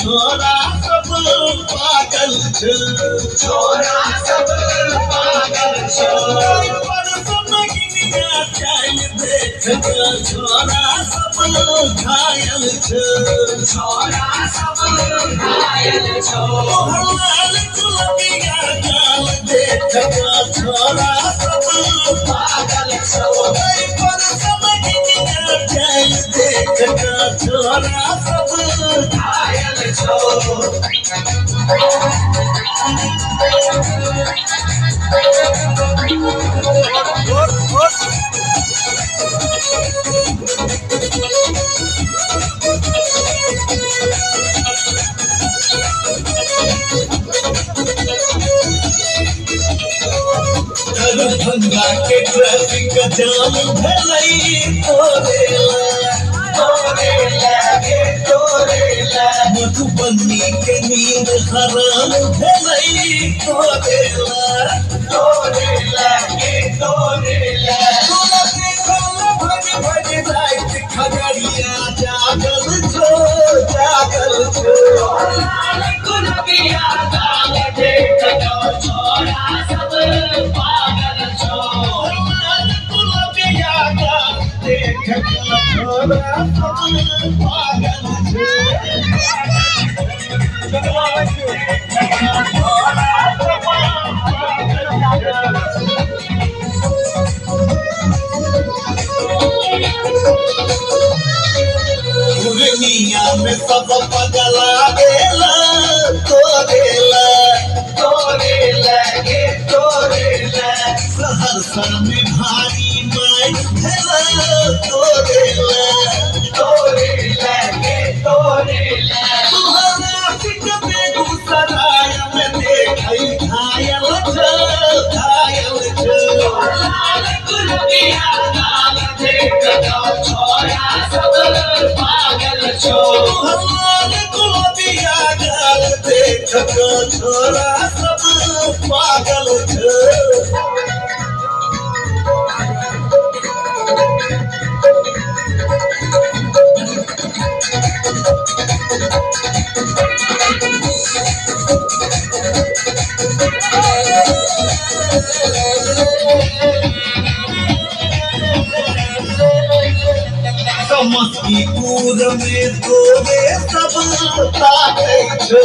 छोरा सब पागल छोरा सब पागल छोरा सब घायल छोरा सब घायल छोरा सब पागल छोरा सब घायल दरभंगा के ट्रैफिक जाम भलई तोरेला मधुबनी के नींद हराम भलई तोरेला भज रात खगड़िया जागल छो गुलबिया दाल देख छोरा सब पागल गुलबिया दाल देख छोरा सब पागल दुनिया में सब पगला देला तोरेला सहरसा में भारी माई भेला तोरेला तुहरा सिक बेगूसराय में देखई घायल गुलबिया दाल देख छोरा सब पागल गुलबिया दाल देख छोरा सब पागल समस्तीपुर में तोरे सब ताकै छो